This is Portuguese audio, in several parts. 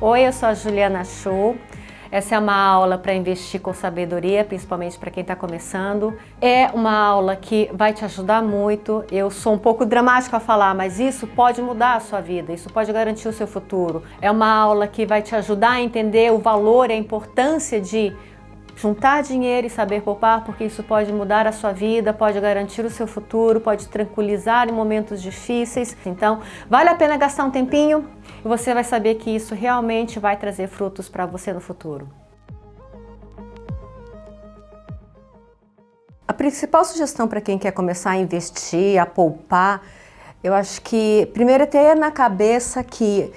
Oi, eu sou a Juliana Chu. Essa é uma aula para investir com sabedoria, principalmente para quem está começando. É uma aula que vai te ajudar muito. Eu sou um pouco dramática a falar, mas isso pode mudar a sua vida, isso pode garantir o seu futuro. É uma aula que vai te ajudar a entender o valor e a importância de juntar dinheiro e saber poupar, porque isso pode mudar a sua vida, pode garantir o seu futuro, pode te tranquilizar em momentos difíceis. Então, vale a pena gastar um tempinho e você vai saber que isso realmente vai trazer frutos para você no futuro. A principal sugestão para quem quer começar a investir, a poupar, eu acho que primeiro é ter na cabeça que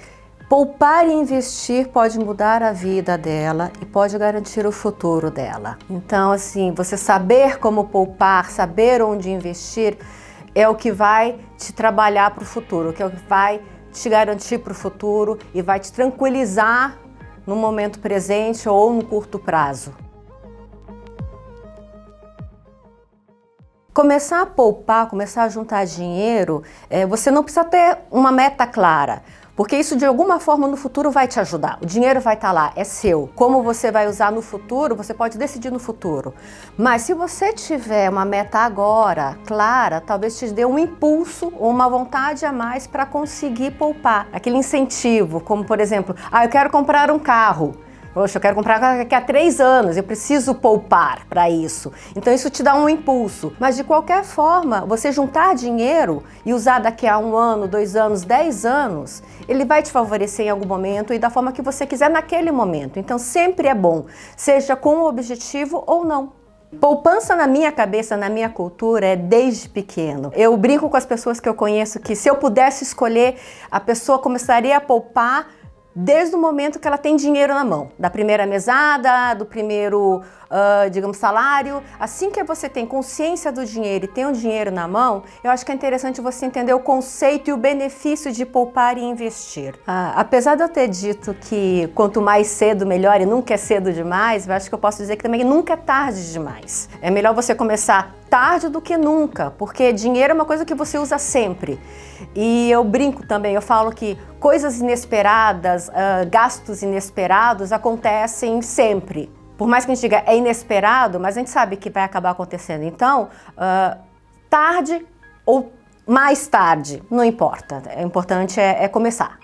poupar e investir pode mudar a vida dela e pode garantir o futuro dela. Então, assim, você saber como poupar, saber onde investir, é o que vai te trabalhar para o futuro, que é o que vai te garantir para o futuro e vai te tranquilizar no momento presente ou no curto prazo. Começar a poupar, começar a juntar dinheiro, você não precisa ter uma meta clara. Porque isso de alguma forma no futuro vai te ajudar. O dinheiro vai estar lá, é seu. Como você vai usar no futuro, você pode decidir no futuro. Mas se você tiver uma meta agora, clara, talvez te dê um impulso ou uma vontade a mais para conseguir poupar. Aquele incentivo, como por exemplo, eu quero comprar um carro. Poxa, eu quero comprar daqui a 3 anos, eu preciso poupar para isso. Então isso te dá um impulso. Mas de qualquer forma, você juntar dinheiro e usar daqui a 1 ano, 2 anos, 10 anos, ele vai te favorecer em algum momento e da forma que você quiser naquele momento. Então sempre é bom, seja com o objetivo ou não. Poupança na minha cabeça, na minha cultura, é desde pequeno. Eu brinco com as pessoas que eu conheço que se eu pudesse escolher, a pessoa começaria a poupar desde o momento que ela tem dinheiro na mão, da primeira mesada, do primeiro, digamos, salário. Assim que você tem consciência do dinheiro e tem o dinheiro na mão, eu acho que é interessante você entender o conceito e o benefício de poupar e investir. Apesar de eu ter dito que quanto mais cedo melhor e nunca é cedo demais, eu acho que eu posso dizer que também nunca é tarde demais. É melhor você começar tarde do que nunca, porque dinheiro é uma coisa que você usa sempre. E eu brinco também, eu falo que coisas inesperadas, gastos inesperados acontecem sempre. Por mais que a gente diga é inesperado, mas a gente sabe que vai acabar acontecendo. Então, tarde ou mais tarde, não importa. O importante é começar.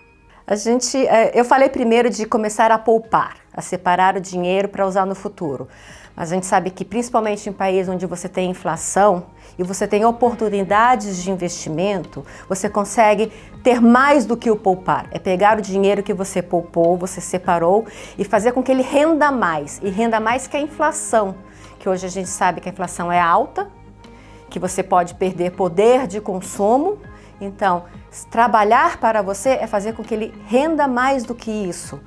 Eu falei primeiro de começar a poupar, a separar o dinheiro para usar no futuro. Mas a gente sabe que principalmente em países onde você tem inflação e você tem oportunidades de investimento, você consegue ter mais do que o poupar. É pegar o dinheiro que você poupou, você separou e fazer com que ele renda mais. E renda mais que a inflação, que hoje a gente sabe que a inflação é alta, que você pode perder poder de consumo. Então, trabalhar para você é fazer com que ele renda mais do que isso,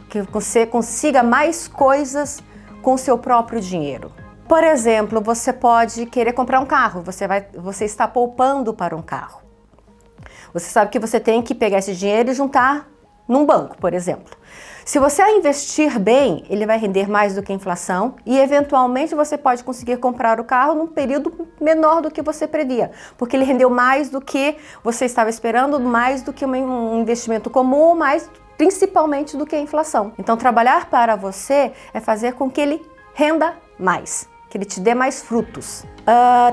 que você consiga mais coisas com seu próprio dinheiro. Por exemplo, você pode querer comprar um carro, você está poupando para um carro. Você sabe que você tem que pegar esse dinheiro e juntar num banco, por exemplo. Se você investir bem, ele vai render mais do que a inflação e eventualmente você pode conseguir comprar o carro num período menor do que você previa, porque ele rendeu mais do que você estava esperando, mais do que um investimento comum, mais principalmente do que a inflação. Então, trabalhar para você é fazer com que ele renda mais, que ele te dê mais frutos.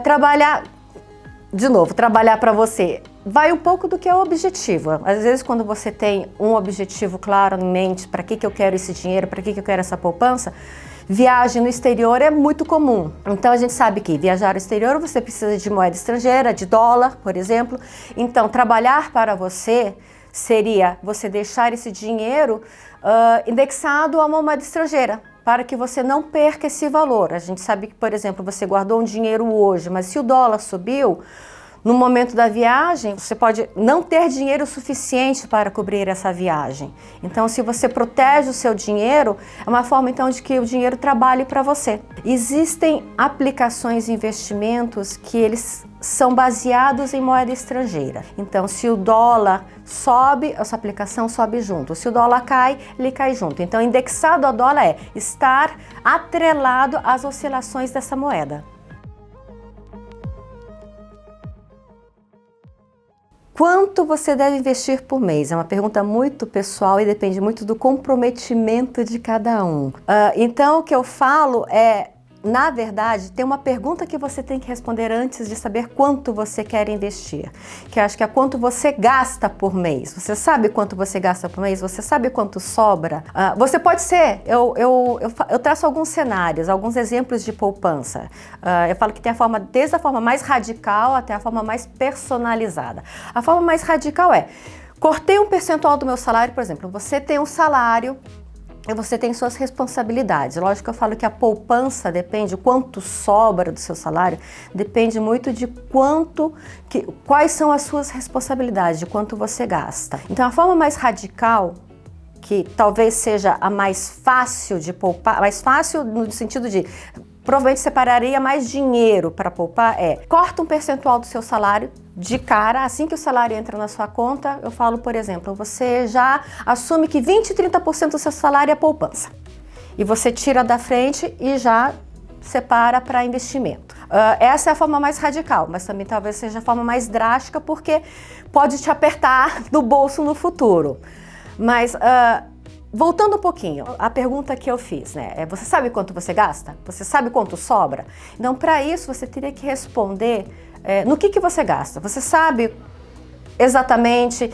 Trabalhar para você vai um pouco do que é o objetivo. Às vezes, quando você tem um objetivo claro em mente, para que eu quero esse dinheiro, para que eu quero essa poupança, viagem no exterior é muito comum. Então a gente sabe que viajar no exterior você precisa de moeda estrangeira, de dólar, por exemplo. Então, trabalhar para você seria você deixar esse dinheiro indexado a uma moeda estrangeira, para que você não perca esse valor. A gente sabe que, por exemplo, você guardou um dinheiro hoje, mas se o dólar subiu, no momento da viagem, você pode não ter dinheiro suficiente para cobrir essa viagem. Então, se você protege o seu dinheiro, é uma forma então de que o dinheiro trabalhe para você. Existem aplicações e investimentos que eles são baseados em moeda estrangeira. Então, se o dólar sobe, essa aplicação sobe junto. Se o dólar cai, ele cai junto. Então, indexado ao dólar é estar atrelado às oscilações dessa moeda. Quanto você deve investir por mês? É uma pergunta muito pessoal e depende muito do comprometimento de cada um. Então, o que eu falo é, na verdade, tem uma pergunta que você tem que responder antes de saber quanto você quer investir, que eu acho que é quanto você gasta por mês. Você sabe quanto você gasta por mês? Você sabe quanto sobra? Você pode ser, eu traço alguns cenários, alguns exemplos de poupança. Eu falo que tem desde a forma mais radical até a forma mais personalizada. A forma mais radical é, cortei um percentual do meu salário, por exemplo, você tem um salário, e você tem suas responsabilidades. Lógico que eu falo que a poupança depende, o quanto sobra do seu salário, depende muito de quais são as suas responsabilidades, de quanto você gasta. Então, a forma mais radical, que talvez seja a mais fácil de poupar, mais fácil no sentido de provavelmente separaria mais dinheiro para poupar, corta um percentual do seu salário de cara, assim que o salário entra na sua conta, eu falo, por exemplo, você já assume que 20, 30% do seu salário é poupança. E você tira da frente e já separa para investimento. Essa é a forma mais radical, mas também talvez seja a forma mais drástica, porque pode te apertar no bolso no futuro. Mas voltando um pouquinho, a pergunta que eu fiz, né? Você sabe quanto você gasta? Você sabe quanto sobra? Então, para isso, você teria que responder no que você gasta. Você sabe exatamente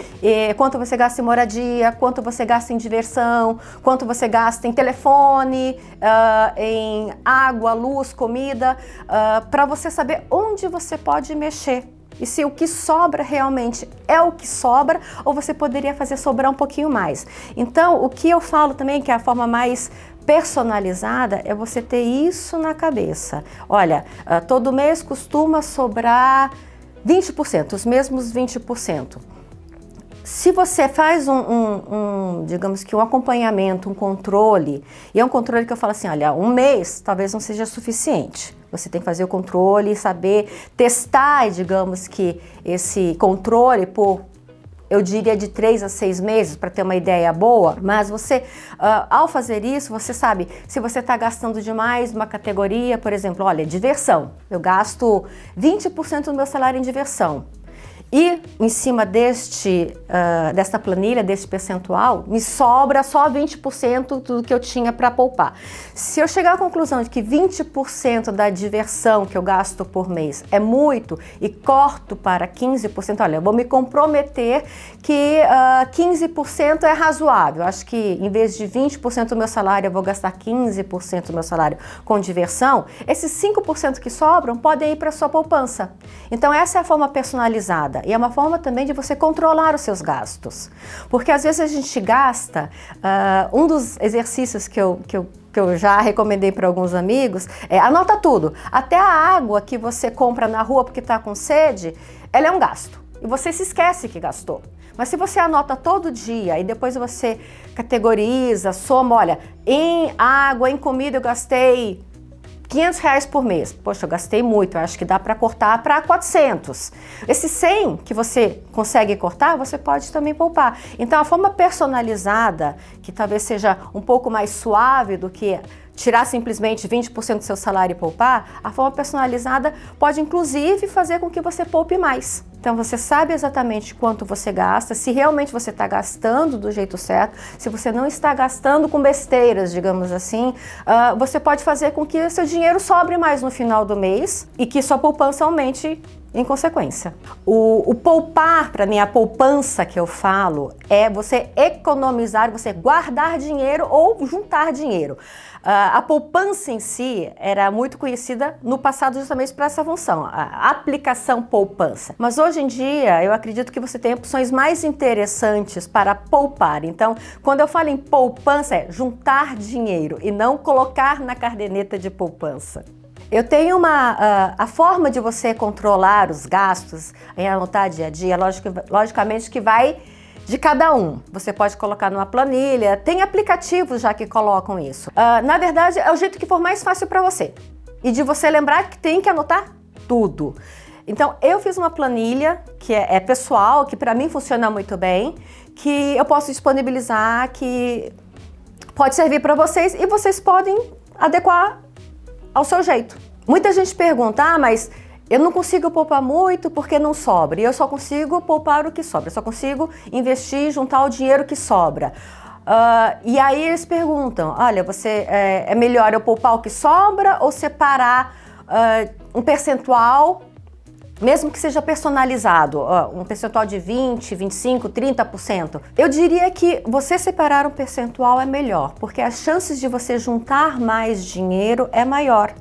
quanto você gasta em moradia, quanto você gasta em diversão, quanto você gasta em telefone, em água, luz, comida, para você saber onde você pode mexer. E se o que sobra realmente é o que sobra, ou você poderia fazer sobrar um pouquinho mais. Então, o que eu falo também, que é a forma mais personalizada, é você ter isso na cabeça. Olha, todo mês costuma sobrar 20%, os mesmos 20%. Se você faz digamos que um acompanhamento, um controle, e é um controle que eu falo assim, olha, um mês talvez não seja suficiente. Você tem que fazer o controle, saber testar, digamos que esse controle por, eu diria, de 3 a 6 meses para ter uma ideia boa, mas você, ao fazer isso, você sabe se você está gastando demais numa categoria, por exemplo, olha, diversão. Eu gasto 20% do meu salário em diversão. E em cima desta planilha, desse percentual, me sobra só 20% do que eu tinha para poupar. Se eu chegar à conclusão de que 20% da diversão que eu gasto por mês é muito e corto para 15%, olha, eu vou me comprometer que 15% é razoável. Acho que em vez de 20% do meu salário, eu vou gastar 15% do meu salário com diversão. Esses 5% que sobram podem ir para a sua poupança. Então essa é a forma personalizada. E é uma forma também de você controlar os seus gastos. Porque às vezes a gente gasta, um dos exercícios que eu já recomendei para alguns amigos, anota tudo. Até a água que você compra na rua porque está com sede, ela é um gasto. E você se esquece que gastou. Mas se você anota todo dia e depois você categoriza, soma, olha, em água, em comida eu gastei R$500 por mês. Poxa, eu gastei muito, eu acho que dá para cortar para 400. Esse 100 que você consegue cortar, você pode também poupar. Então, a forma personalizada, que talvez seja um pouco mais suave do que tirar simplesmente 20% do seu salário e poupar, a forma personalizada pode inclusive fazer com que você poupe mais. Então você sabe exatamente quanto você gasta, se realmente você está gastando do jeito certo, se você não está gastando com besteiras, digamos assim, você pode fazer com que seu dinheiro sobre mais no final do mês e que sua poupança aumente em consequência. O poupar, para mim, a poupança que eu falo, é você economizar, você guardar dinheiro ou juntar dinheiro. A poupança em si era muito conhecida no passado justamente para essa função, a aplicação poupança. Mas hoje em dia, eu acredito que você tem opções mais interessantes para poupar. Então, quando eu falo em poupança, é juntar dinheiro e não colocar na caderneta de poupança. Eu tenho a forma de você controlar os gastos e anotar dia a dia, logicamente que vai de cada um. Você pode colocar numa planilha, tem aplicativos já que colocam isso. Na verdade, é o jeito que for mais fácil para você. E de você lembrar que tem que anotar tudo. Então, eu fiz uma planilha que é pessoal, que para mim funciona muito bem, que eu posso disponibilizar, que pode servir para vocês e vocês podem adequar ao seu jeito. Muita gente pergunta, mas eu não consigo poupar muito porque não sobra, e eu só consigo poupar o que sobra, eu só consigo investir, juntar o dinheiro que sobra. E aí eles perguntam, olha, é melhor eu poupar o que sobra ou separar um percentual, mesmo que seja personalizado, um percentual de 20, 25, 30%. Eu diria que você separar um percentual é melhor, porque as chances de você juntar mais dinheiro é maior.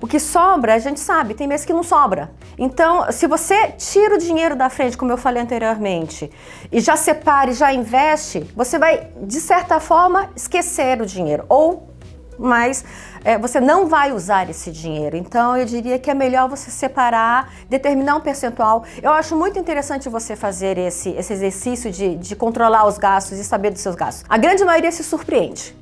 O que sobra, a gente sabe, tem mês que não sobra. Então, se você tira o dinheiro da frente, como eu falei anteriormente, e já separa e já investe, você vai, de certa forma, esquecer o dinheiro. Mas você não vai usar esse dinheiro. Então, eu diria que é melhor você separar, determinar um percentual. Eu acho muito interessante você fazer esse exercício de controlar os gastos e saber dos seus gastos. A grande maioria se surpreende.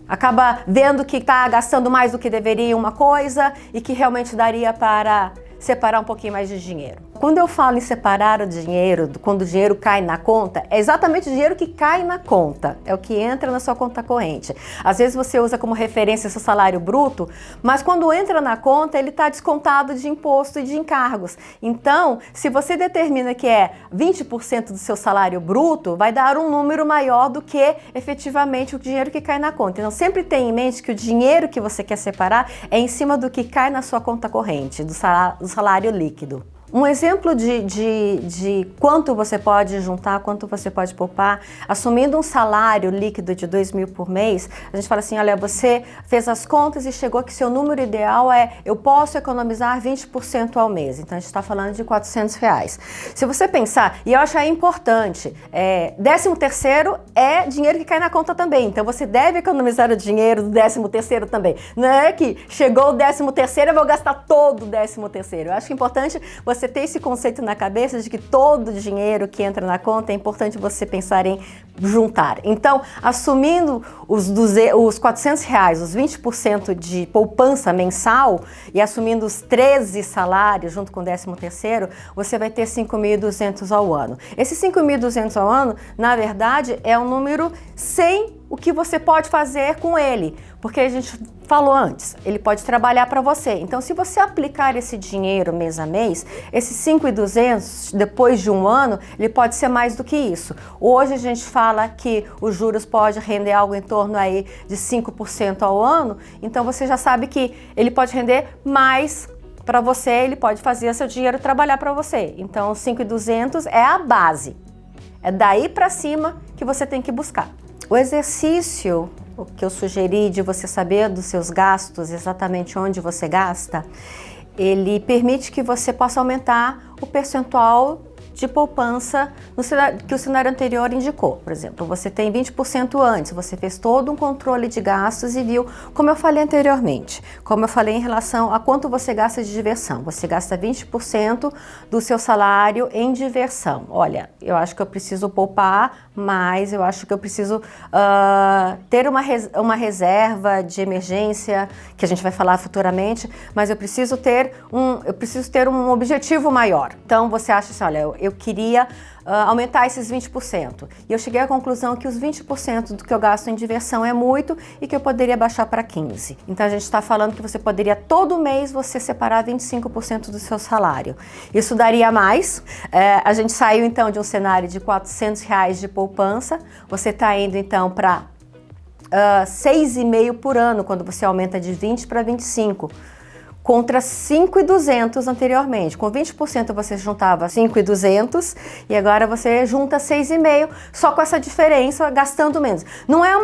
Acaba vendo que está gastando mais do que deveria em uma coisa e que realmente daria para separar um pouquinho mais de dinheiro. Quando eu falo em separar o dinheiro, quando o dinheiro cai na conta, é exatamente o dinheiro que cai na conta, é o que entra na sua conta corrente. Às vezes você usa como referência seu salário bruto, mas quando entra na conta, ele está descontado de imposto e de encargos. Então, se você determina que é 20% do seu salário bruto, vai dar um número maior do que efetivamente o dinheiro que cai na conta. Então, sempre tenha em mente que o dinheiro que você quer separar é em cima do que cai na sua conta corrente, do salário líquido. Um exemplo de quanto você pode juntar, quanto você pode poupar, assumindo um salário líquido de 2.000 por mês, a gente fala assim, olha, você fez as contas e chegou que seu número ideal eu posso economizar 20% ao mês. Então a gente está falando de R$400. Se você pensar, e eu acho aí importante, 13º é dinheiro que cai na conta também, então você deve economizar o dinheiro do 13º também. Não é que chegou o 13º, eu vou gastar todo o 13º. Eu acho importante você ter esse conceito na cabeça de que todo dinheiro que entra na conta é importante você pensar em juntar. Então, assumindo os R$400, os 20% de poupança mensal e assumindo os 13 salários junto com o 13º, você vai ter 5.200 ao ano. Esse 5.200 ao ano, na verdade, é um número sem o que você pode fazer com ele, porque a gente falou antes, ele pode trabalhar para você. Então, se você aplicar esse dinheiro mês a mês, esses 5.200, depois de um ano, ele pode ser mais do que isso. Hoje a gente fala que os juros podem render algo em torno aí de 5% ao ano, então você já sabe que ele pode render mais para você, ele pode fazer seu dinheiro trabalhar para você. Então, 5.200 é a base. É daí para cima que você tem que buscar. O exercício que eu sugeri de você saber dos seus gastos, exatamente onde você gasta, ele permite que você possa aumentar o percentual de poupança que o cenário anterior indicou. Por exemplo, você tem 20% antes, você fez todo um controle de gastos e viu, como eu falei anteriormente, como eu falei em relação a quanto você gasta de diversão. Você gasta 20% do seu salário em diversão. Olha, eu acho que eu preciso poupar mais, eu acho que eu preciso ter uma reserva de emergência, que a gente vai falar futuramente, mas eu preciso ter um objetivo maior. Então você acha assim, olha, eu queria aumentar esses 20%. E eu cheguei à conclusão que os 20% do que eu gasto em diversão é muito e que eu poderia baixar para 15%. Então a gente está falando que você poderia todo mês você separar 25% do seu salário. Isso daria mais. A gente saiu então de um cenário de R$400 de poupança. Você está indo então para 6,5 por ano quando você aumenta de 20 para 25. Contra 5.200 anteriormente. Com 20% você juntava 5.200 e agora você junta 6,5, só com essa diferença, gastando menos. Não é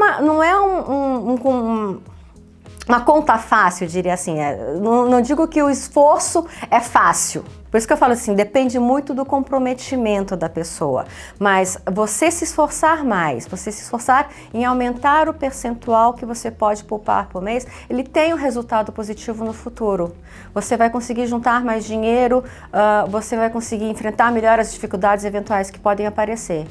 uma conta fácil, eu diria assim. Não digo que o esforço é fácil. Por isso que eu falo assim, depende muito do comprometimento da pessoa. Mas você se esforçar mais, você se esforçar em aumentar o percentual que você pode poupar por mês, ele tem um resultado positivo no futuro. Você vai conseguir juntar mais dinheiro, você vai conseguir enfrentar melhor as dificuldades eventuais que podem aparecer.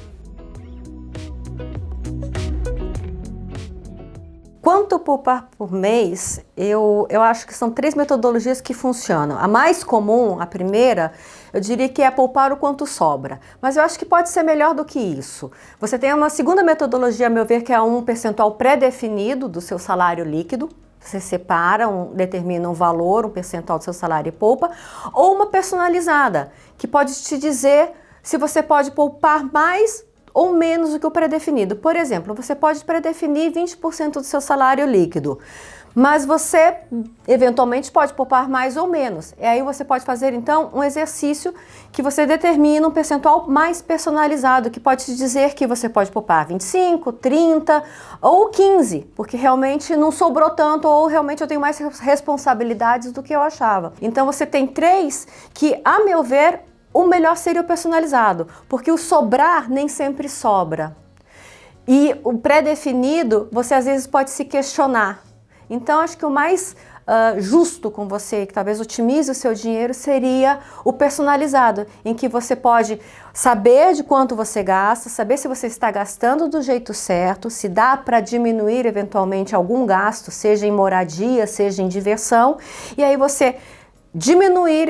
Quanto poupar por mês, eu acho que são 3 metodologias que funcionam. A mais comum, a primeira, eu diria que é poupar o quanto sobra. Mas eu acho que pode ser melhor do que isso. Você tem uma segunda metodologia, a meu ver, que é um percentual pré-definido do seu salário líquido. você separa, determina um valor, um percentual do seu salário e poupa, ou uma personalizada, que pode te dizer se você pode poupar mais ou menos do que o pré-definido. Por exemplo, você pode predefinir 20% do seu salário líquido, mas você eventualmente pode poupar mais ou menos. E aí você pode fazer então um exercício que você determina um percentual mais personalizado, que pode te dizer que você pode poupar 25, 30 ou 15, porque realmente não sobrou tanto ou realmente eu tenho mais responsabilidades do que eu achava. Então você tem 3 que, a meu ver, o melhor seria o personalizado, porque o sobrar nem sempre sobra. E o pré-definido, você às vezes pode se questionar. Então, acho que o mais justo com você, que talvez otimize o seu dinheiro, seria o personalizado, em que você pode saber de quanto você gasta, saber se você está gastando do jeito certo, se dá para diminuir eventualmente algum gasto, seja em moradia, seja em diversão, e aí você diminuir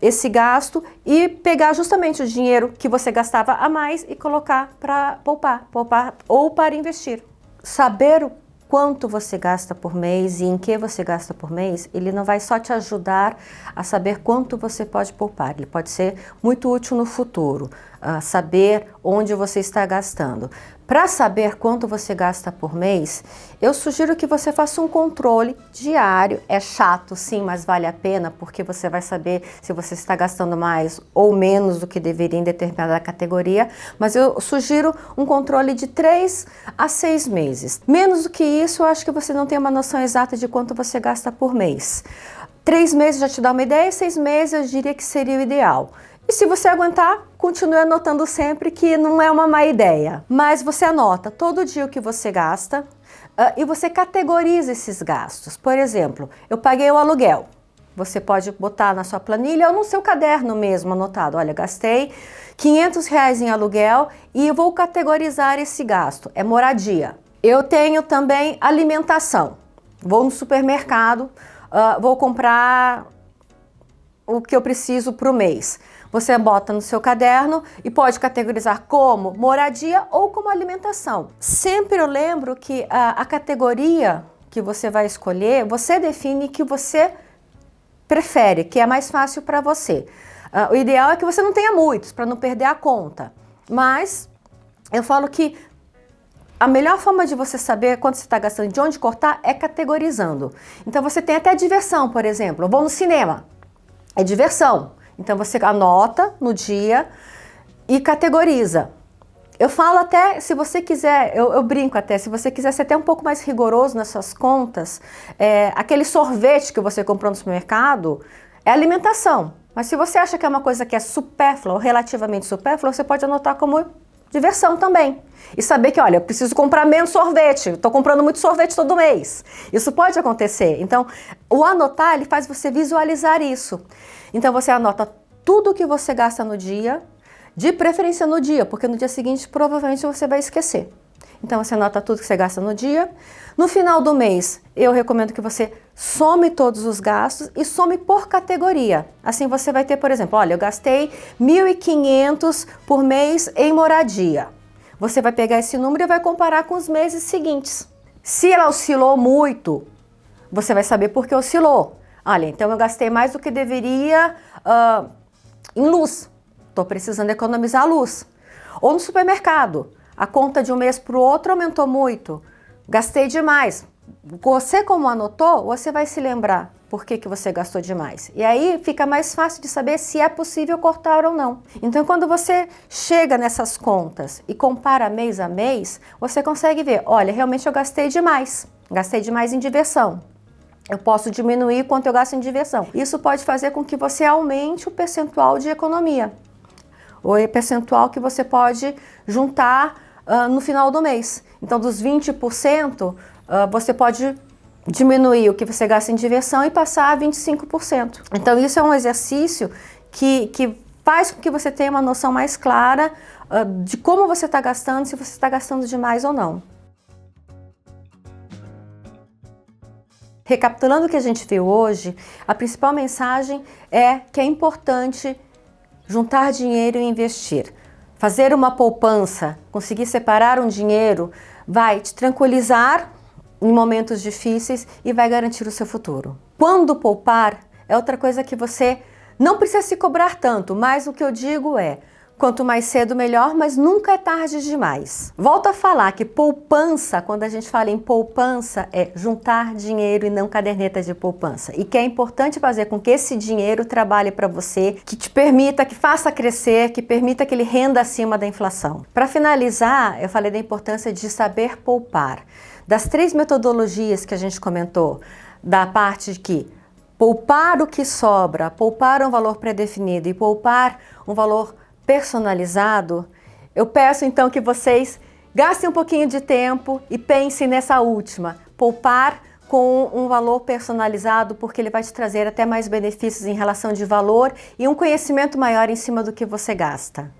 esse gasto e pegar justamente o dinheiro que você gastava a mais e colocar para poupar ou para investir. Saber o quanto você gasta por mês e em que você gasta por mês, ele não vai só te ajudar a saber quanto você pode poupar, ele pode ser muito útil no futuro, saber onde você está gastando. Para saber quanto você gasta por mês, eu sugiro que você faça um controle diário. É chato, sim, mas vale a pena, porque você vai saber se você está gastando mais ou menos do que deveria em determinada categoria. Mas eu sugiro um controle de 3 a 6 meses. Menos do que isso, eu acho que você não tem uma noção exata de quanto você gasta por mês. 3 meses já te dá uma ideia, 6 meses eu diria que seria o ideal. E se você aguentar, continue anotando sempre, que não é uma má ideia. Mas você anota todo dia o que você gasta e você categoriza esses gastos. Por exemplo, eu paguei o aluguel. Você pode botar na sua planilha ou no seu caderno mesmo anotado. Olha, gastei R$500 em aluguel e eu vou categorizar esse gasto. É moradia. Eu tenho também alimentação. Vou no supermercado, vou comprar o que eu preciso para o mês. Você bota no seu caderno e pode categorizar como moradia ou como alimentação. Sempre eu lembro que a categoria que você vai escolher, você define que você prefere, que é mais fácil para você. O ideal é que você não tenha muitos, para não perder a conta. Mas eu falo que a melhor forma de você saber quanto você está gastando, de onde cortar, é categorizando. Então você tem até diversão, por exemplo. Eu vou no cinema, é diversão. Então você anota no dia e categoriza. Eu falo até, se você quiser, eu brinco até, se você quiser ser até um pouco mais rigoroso nas suas contas, aquele sorvete que você comprou no supermercado é alimentação. Mas se você acha que é uma coisa que é supérflua ou relativamente supérflua, você pode anotar como diversão também. E saber que, olha, eu preciso comprar menos sorvete, estou comprando muito sorvete todo mês. Isso pode acontecer. Então, o anotar, ele faz você visualizar isso. Então, você anota tudo que você gasta no dia, de preferência no dia, porque no dia seguinte, provavelmente, você vai esquecer. Então, você anota tudo que você gasta no dia. No final do mês, eu recomendo que você some todos os gastos e some por categoria. Assim, você vai ter, por exemplo, olha, eu gastei R$1.500 por mês em moradia. Você vai pegar esse número e vai comparar com os meses seguintes. Se ela oscilou muito, você vai saber por que oscilou. Olha, então eu gastei mais do que deveria em luz. Estou precisando economizar a luz. Ou no supermercado. A conta de um mês para o outro aumentou muito. Gastei demais. Você, como anotou, você vai se lembrar por que você gastou demais. E aí fica mais fácil de saber se é possível cortar ou não. Então, quando você chega nessas contas e compara mês a mês, você consegue ver, olha, realmente eu gastei demais. Gastei demais em diversão. Eu posso diminuir quanto eu gasto em diversão. Isso pode fazer com que você aumente o percentual de economia. O percentual que você pode juntar no final do mês. Então, dos 20%, você pode diminuir o que você gasta em diversão e passar a 25%. Então, isso é um exercício que faz com que você tenha uma noção mais clara de como você está gastando, se você está gastando demais ou não. Recapitulando o que a gente viu hoje, a principal mensagem é que é importante juntar dinheiro e investir. Fazer uma poupança, conseguir separar um dinheiro, vai te tranquilizar em momentos difíceis e vai garantir o seu futuro. Quando poupar, é outra coisa que você não precisa se cobrar tanto, mas o que eu digo é, quanto mais cedo melhor, mas nunca é tarde demais. Volto a falar que poupança, quando a gente fala em poupança, é juntar dinheiro e não caderneta de poupança. E que é importante fazer com que esse dinheiro trabalhe para você, que te permita, que faça crescer, que permita que ele renda acima da inflação. Para finalizar, eu falei da importância de saber poupar. Das 3 metodologias que a gente comentou, da parte de que poupar o que sobra, poupar um valor pré-definido e poupar um valor personalizado, eu peço então que vocês gastem um pouquinho de tempo e pensem nessa última, poupar com um valor personalizado, porque ele vai te trazer até mais benefícios em relação de valor e um conhecimento maior em cima do que você gasta.